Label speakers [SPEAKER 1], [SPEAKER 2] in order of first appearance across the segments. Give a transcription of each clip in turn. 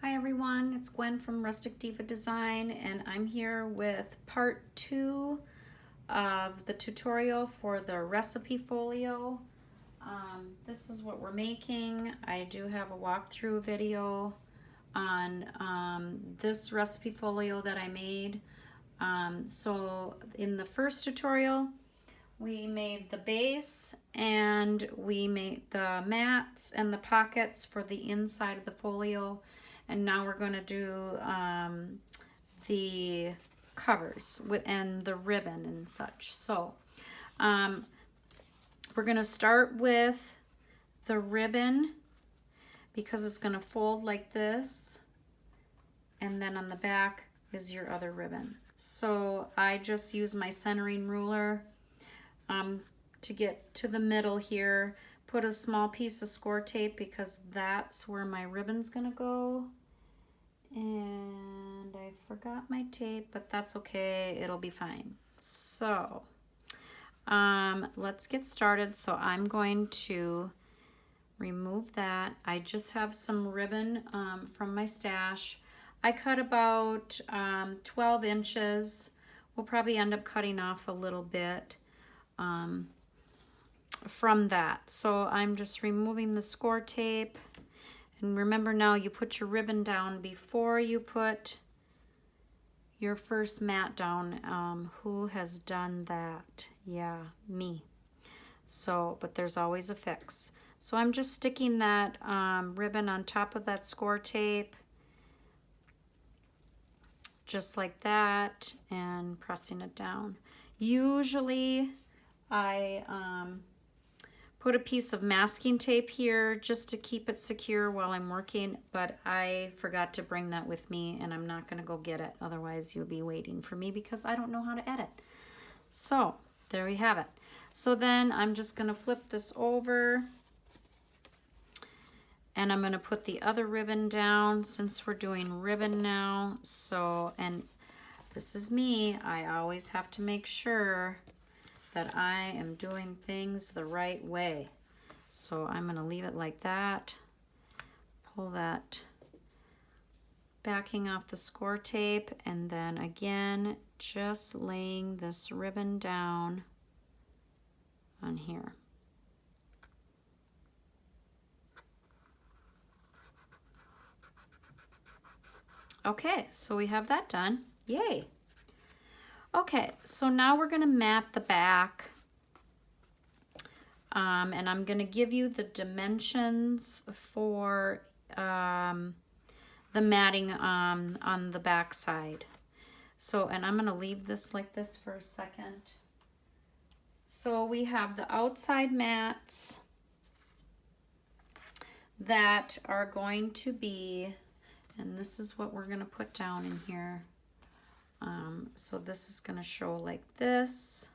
[SPEAKER 1] Hi everyone, it's Gwen from Rustic Diva Design, and I'm here with part 2 of the tutorial for the Recipe Folio. This is what we're making. I do have a walkthrough video on this Recipe Folio that I made. So in the first tutorial, we made the base and we made the mats and the pockets for the inside of the folio. And now we're going to do the covers and the ribbon and such. So we're going to start with the ribbon because it's going to fold like this. And then on the back is your other ribbon. So I just use my centering ruler to get to the middle here. Put a small piece of score tape because that's where my ribbon's gonna go. And I forgot my tape, but that's okay, it'll be fine. So let's get started. So I'm going to remove that. I just have some ribbon from my stash. I cut about 12 inches. We'll probably end up cutting off a little bit from that. So I'm just removing the score tape. And remember now, you put your ribbon down before you put your first mat down. Who has done that? Yeah, me. So, but there's always a fix. So I'm just sticking that ribbon on top of that score tape, just like that, and pressing it down. Usually I put a piece of masking tape here just to keep it secure while I'm working, but I forgot to bring that with me and I'm not gonna go get it. Otherwise you'll be waiting for me because I don't know how to edit. So there we have it. So then I'm just gonna flip this over and I'm gonna put the other ribbon down since we're doing ribbon now. So, and this is me, I always have to make sure that I am doing things the right way. So I'm gonna leave it like that. Pull that backing off the score tape, and then again, just laying this ribbon down on here. Okay, so we have that done. Yay. Okay, so now we're gonna mat the back. And I'm gonna give you the dimensions for the matting on the back side. So, and I'm gonna leave this like this for a second. So we have the outside mats that are going to be, and this is what we're gonna put down in here. So this is going to show like this.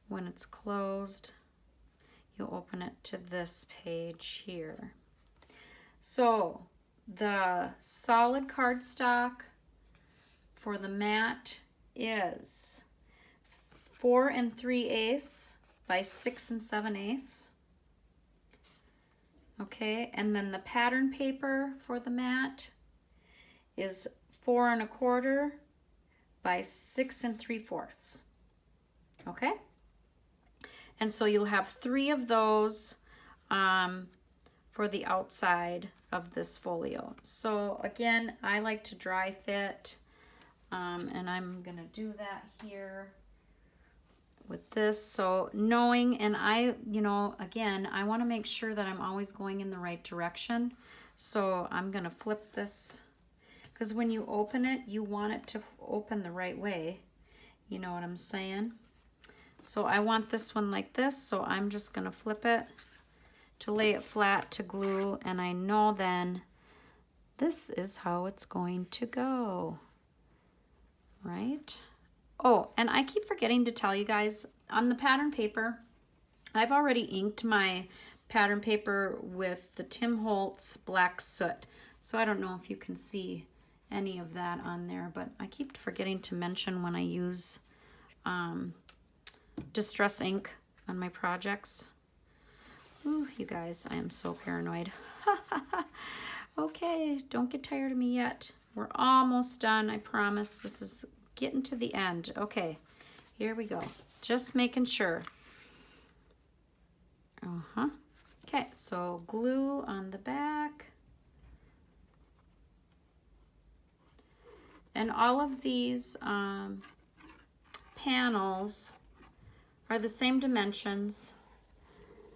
[SPEAKER 1] When it's closed, you'll open it to this page here. So the solid cardstock for the mat is 4 3/8 by 6 7/8. Okay, and then the pattern paper for the mat is 4 1/4 by 6 3/4. Okay, and so you'll have 3 of those for the outside of this folio. So again, I like to dry fit, and I'm gonna do that here with this. So knowing, and I, you know, again, I want to make sure that I'm always going in the right direction. So I'm gonna flip this, because when you open it, you want it to open the right way. You know what I'm saying? So I want this one like this, so I'm just gonna flip it to lay it flat to glue, and I know then this is how it's going to go, right? Oh, and I keep forgetting to tell you guys, on the pattern paper, I've already inked my pattern paper with the Tim Holtz black soot. So I don't know if you can see any of that on there, but I keep forgetting to mention when I use distress ink on my projects. Ooh, you guys, I am so paranoid. Okay, Okay, don't get tired of me yet. We're almost done, I promise. This is getting to the end. Okay, here we go. Just making sure. Okay, so glue on the back. And all of these panels are the same dimensions.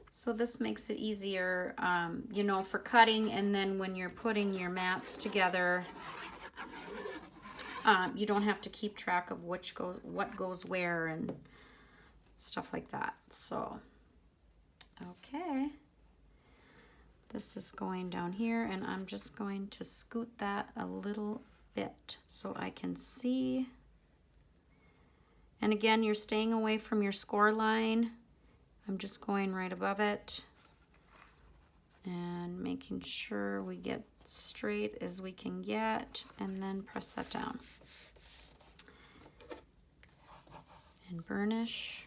[SPEAKER 1] So this makes it easier, you know, for cutting, and then when you're putting your mats together, you don't have to keep track of what goes where and stuff like that. So, okay. This is going down here, and I'm just going to scoot that a little bit so I can see. And again, you're staying away from your score line. I'm just going right above it and making sure we get straight as we can get, and then press that down. And burnish.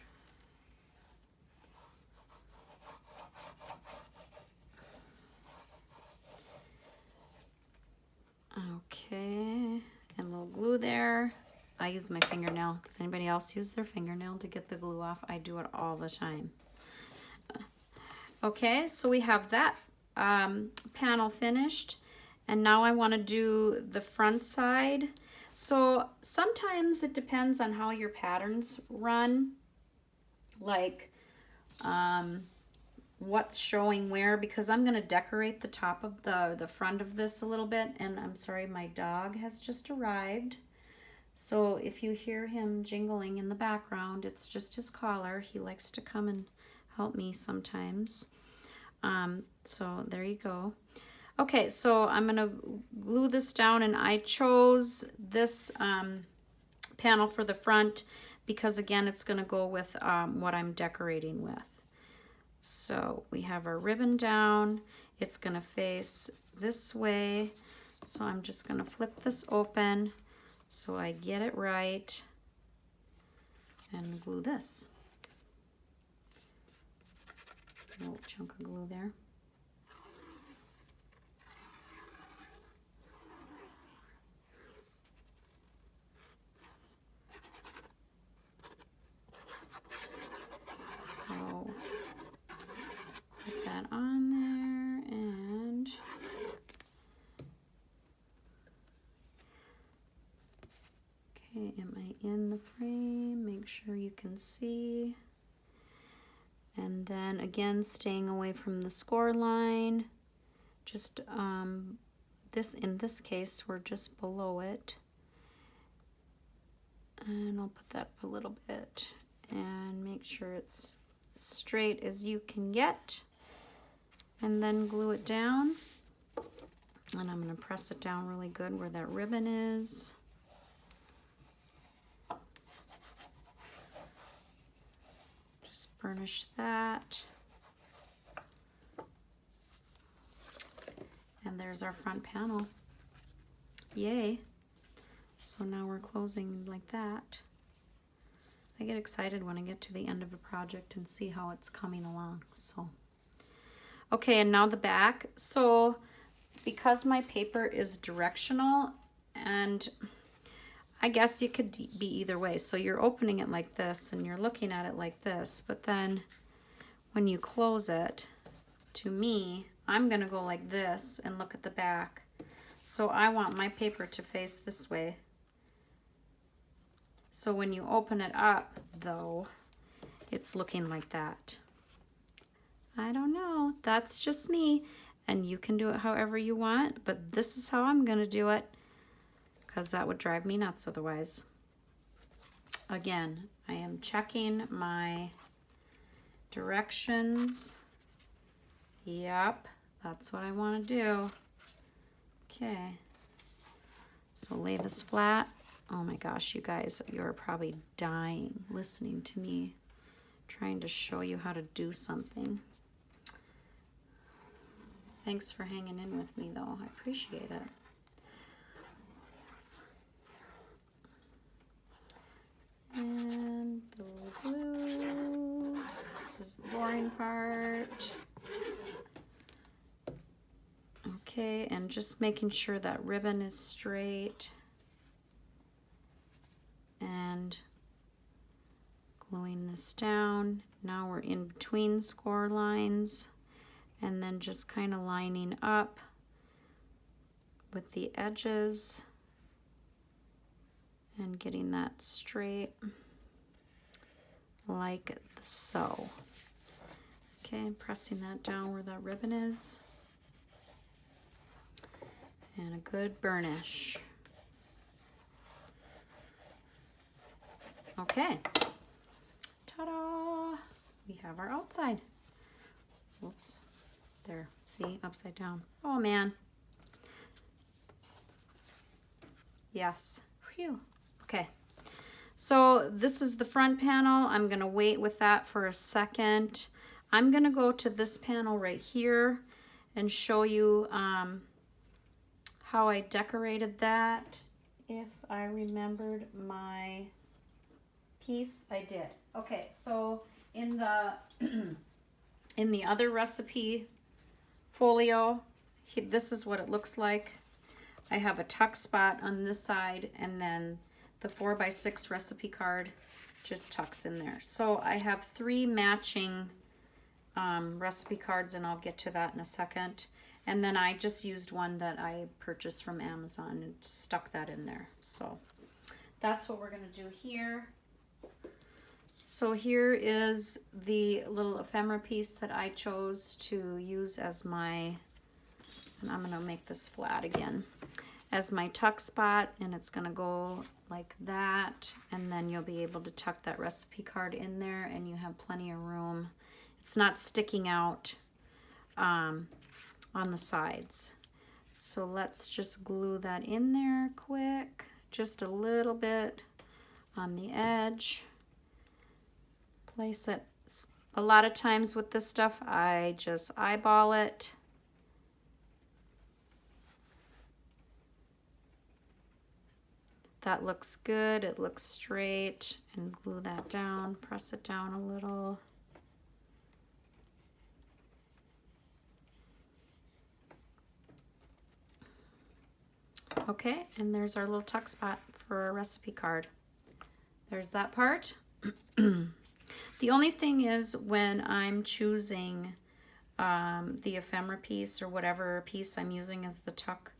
[SPEAKER 1] Okay, and a little glue there. I use my fingernail. Does anybody else use their fingernail to get the glue off? I do it all the time. Okay, so we have that panel finished, and now I want to do the front side. So sometimes it depends on how your patterns run, like what's showing where, because I'm going to decorate the top of the front of this a little bit. And I'm sorry, my dog has just arrived. So if you hear him jingling in the background, it's just his collar. He likes to come and help me sometimes. So there you go. Okay, so I'm going to glue this down, and I chose this panel for the front because, again, it's going to go with what I'm decorating with. So we have our ribbon down. It's going to face this way. So I'm just going to flip this open so I get it right and glue this. A little chunk of glue there. So put that on there, and okay, am I in the frame? Make sure you can see. And then again, staying away from the score line. Just in this case, we're just below it. And I'll put that up a little bit and make sure it's straight as you can get. And then glue it down. And I'm going to press it down really good where that ribbon is. Just burnish that. And there's our front panel. Yay. So now we're closing like that. I get excited when I get to the end of a project and see how it's coming along. So, okay, and now the back. So because my paper is directional, and I guess it could be either way. So you're opening it like this and you're looking at it like this, but then when you close it, to me, I'm gonna go like this and look at the back. So I want my paper to face this way. So when you open it up, though, it's looking like that. I don't know, that's just me, and you can do it however you want, but this is how I'm gonna do it, because that would drive me nuts otherwise. Again, I am checking my directions. Yep, that's what I want to do. Okay, so lay this flat. Oh my gosh, you guys, you're probably dying listening to me trying to show you how to do something. Thanks for hanging in with me, though. I appreciate it. And the glue. This is the boring part. Okay. Okay, and just making sure that ribbon is straight and gluing this down. Now we're in between score lines and then just kind of lining up with the edges and getting that straight like so. Okay, pressing that down where that ribbon is. And a good burnish. Okay. Ta-da! We have our outside. Whoops. There. See? Upside down. Oh, man. Yes. Phew. Okay. So this is the front panel. I'm going to wait with that for a second. I'm going to go to this panel right here and show you how I decorated that. If I remembered my piece, I did. Okay, so in the in the other recipe folio, this is what it looks like. I have a tuck spot on this side, and then the 4x6 recipe card just tucks in there. So I have 3 matching recipe cards, and I'll get to that in a second. And then I just used one that I purchased from Amazon and stuck that in there. So that's what we're going to do here. So here is the little ephemera piece that I chose to use as my, and I'm going to make this flat again, as my tuck spot, and it's going to go like that, and then you'll be able to tuck that recipe card in there and you have plenty of room. It's not sticking out on the sides. So let's just glue that in there quick, just a little bit on the edge. Place it. A lot of times with this stuff, I just eyeball it. That looks good. It looks straight. And glue that down. Press it down a little. Okay, and there's our little tuck spot for a recipe card. There's that part. The only thing is when I'm choosing the ephemera piece or whatever piece I'm using as the tuck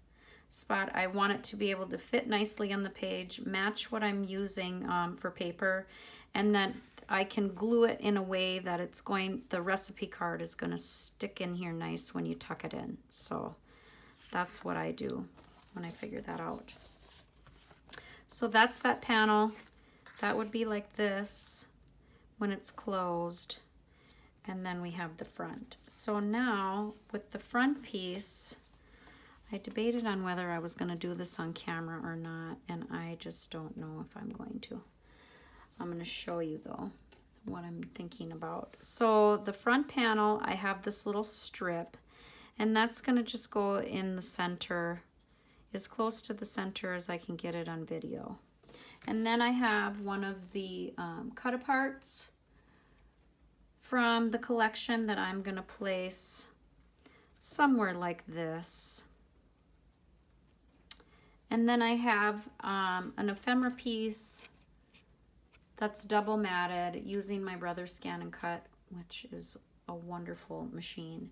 [SPEAKER 1] spot, I want it to be able to fit nicely on the page, match what I'm using for paper, and then I can glue it in a way that it's going, the recipe card is going to stick in here nice when you tuck it in. So that's what I do when I figure that out. So that's that panel. That would be like this when it's closed. And then we have the front. So now with the front piece, I debated on whether I was going to do this on camera or not, and I just don't know if I'm going to. I'm going to show you though what I'm thinking about. So the front panel, I have this little strip, and that's going to just go in the center, as close to the center as I can get it on video. And then I have one of the cut-aparts from the collection that I'm going to place somewhere like this. And then I have an ephemera piece that's double matted using my brother's Scan and Cut, which is a wonderful machine.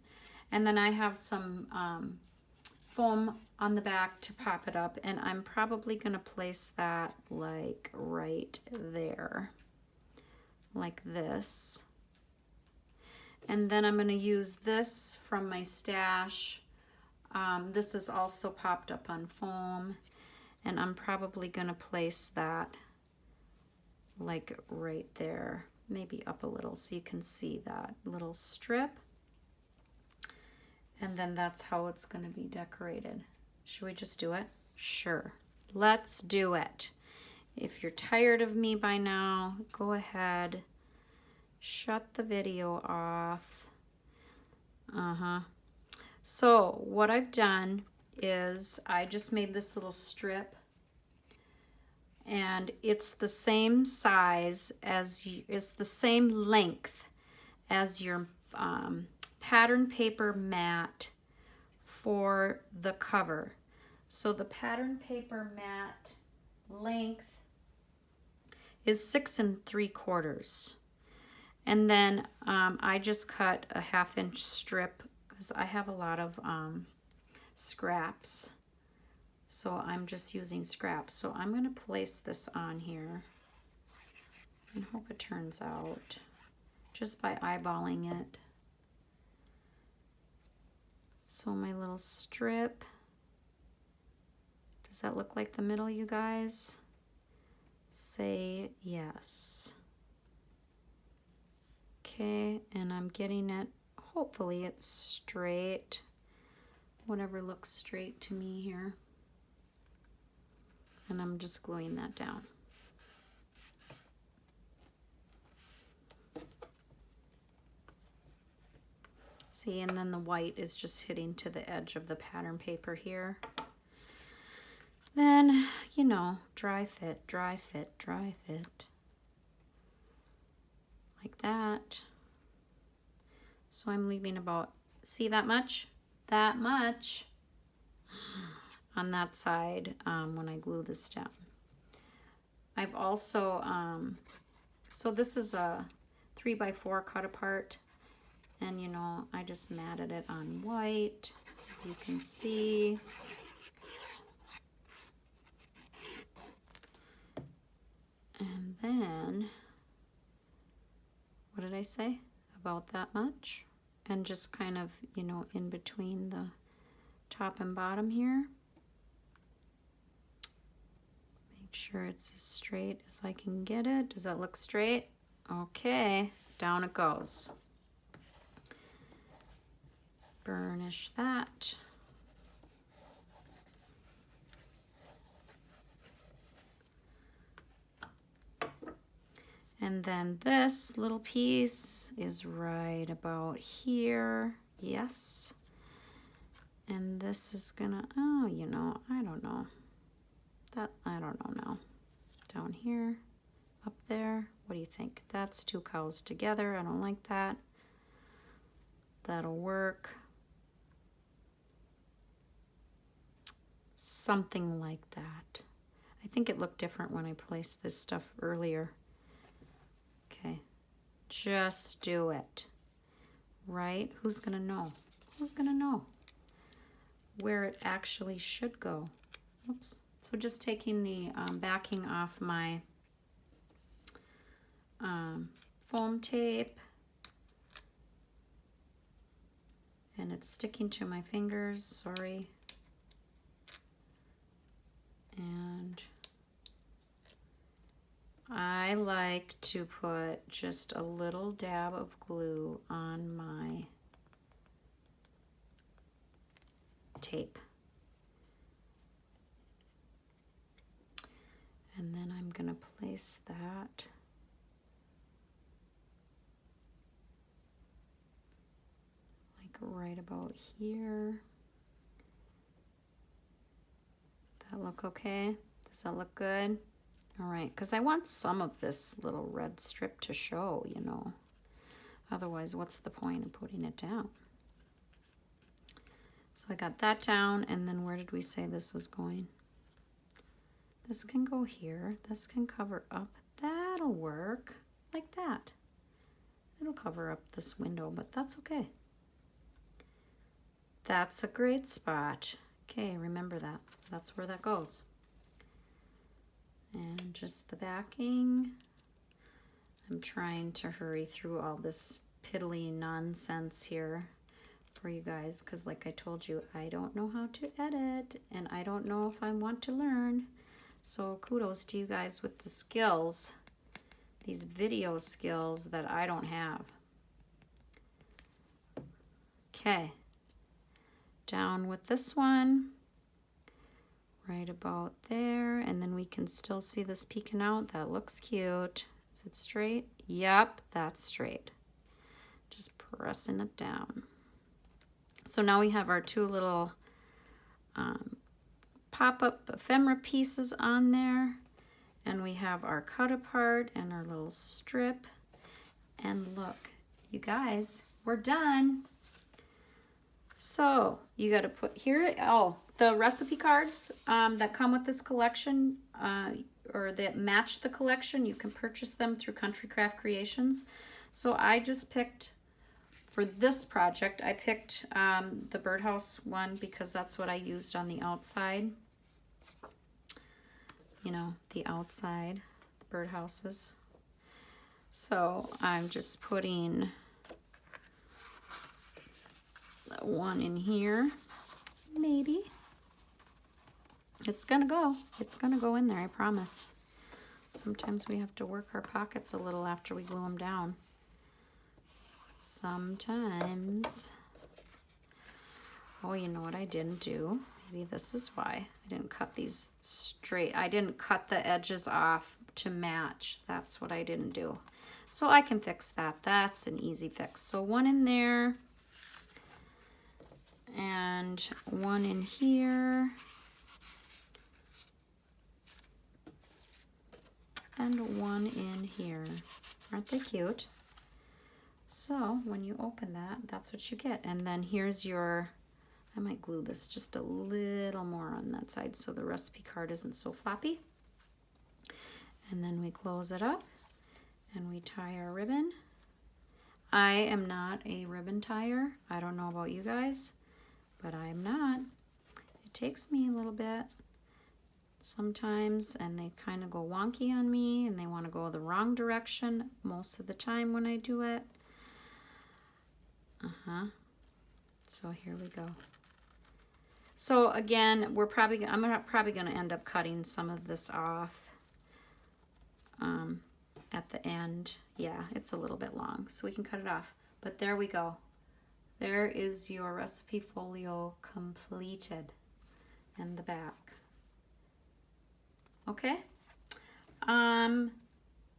[SPEAKER 1] And then I have some foam on the back to pop it up, and I'm probably going to place that like right there, like this. And then I'm going to use this from my stash. This is also popped up on foam, and I'm probably going to place that like right there, maybe up a little so you can see that little strip. And then that's how it's going to be decorated. Should we just do it? Sure. Let's do it. If you're tired of me by now, go ahead. Shut the video off. So what I've done is I just made this little strip, and it's the same size as it's the same length as your pattern paper mat for the cover. So the pattern paper mat length is 6 3/4. And then I just cut a 1/2 inch strip because I have a lot of scraps. So I'm just using scraps. So I'm going to place this on here and hope it turns out just by eyeballing it. So my little strip, does that look like the middle, you guys? Say yes. Okay, and I'm getting it, hopefully it's straight, whatever looks straight to me here. And I'm just gluing that down. See, and then the white is just hitting to the edge of the pattern paper here. Then, you know, dry fit, dry fit, dry fit. Like that. So I'm leaving about, see that much? That much on that side when I glue this down. I've also, so this is a 3x4 cut apart. And you know, I just matted it on white, as you can see. And then, what did I say? About that much. And just kind of, you know, in between the top and bottom here. Make sure it's as straight as I can get it. Does that look straight? Okay, down it goes. Burnish that. And then this little piece is right about here. Yes. And this is gonna, oh, you know, I don't know. That, I don't know now. Down here, up there. What do you think? That's two cows together. I don't like that. That'll work. Something like that. I think it looked different when I placed this stuff earlier. Okay, just do it, right? Who's gonna know? Who's gonna know where it actually should go? Oops. So just taking the backing off my foam tape, and it's sticking to my fingers, sorry. And I like to put just a little dab of glue on my tape. And then I'm going to place that like right about here. That look okay? Does that look good? All right, because I want some of this little red strip to show, you know. Otherwise, what's the point of putting it down? So I got that down, and then where did we say this was going? This can go here. This can cover up. That'll work like that. It'll cover up this window, but that's okay. That's a great spot. Okay, remember that. That's where that goes. And just the backing. I'm trying to hurry through all this piddly nonsense here for you guys, because like I told you, I don't know how to edit, and I don't know if I want to learn. So kudos to you guys with the skills, these video skills that I don't have. Okay, down with this one, right about there, and then we can still see this peeking out. That looks cute. Is it straight? Yep, that's straight. Just pressing it down. So now we have our two little pop-up ephemera pieces on there, and we have our cut apart and our little strip. And look, you guys, we're done. So you got to put here, oh, the recipe cards that come with this collection or that match the collection, you can purchase them through Country Craft Creations. So I just picked, for this project, I picked the birdhouse one because that's what I used on the outside. You know, the outside, the birdhouses. So I'm just putting one in here, maybe. It's gonna go in there, I promise. Sometimes we have to work our pockets a little after we glue them down. Sometimes. Oh, you know what I didn't do? Maybe this is why I didn't cut these straight. I didn't cut the edges off to match. That's what I didn't do. So I can fix that. That's an easy fix. So one in there. And one in here. And one in here. Aren't they cute? So when you open that, that's what you get. And then here's your, I might glue this just a little more on that side so the recipe card isn't so floppy. And then we close it up and we tie our ribbon. I am not a ribbon tire. I don't know about you guys, but I'm not. It takes me a little bit sometimes, and they kind of go wonky on me, and they want to go the wrong direction most of the time when I do it. So here we go. So again, I'm probably going to end up cutting some of this off at the end. Yeah, it's a little bit long, so we can cut it off. But there we go. There is your recipe folio completed in the back. Okay. All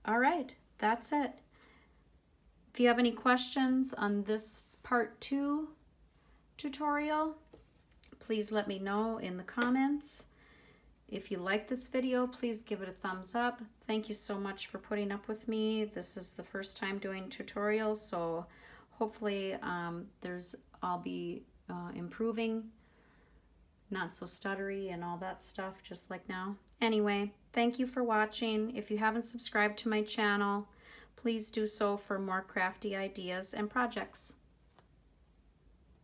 [SPEAKER 1] right, that's it. If you have any questions on this part 2 tutorial, please let me know in the comments. If you like this video, please give it a thumbs up. Thank you so much for putting up with me. This is the first time doing tutorials, so hopefully I'll be improving, not so stuttery and all that stuff, just like now. Anyway, thank you for watching. If you haven't subscribed to my channel, please do so for more crafty ideas and projects.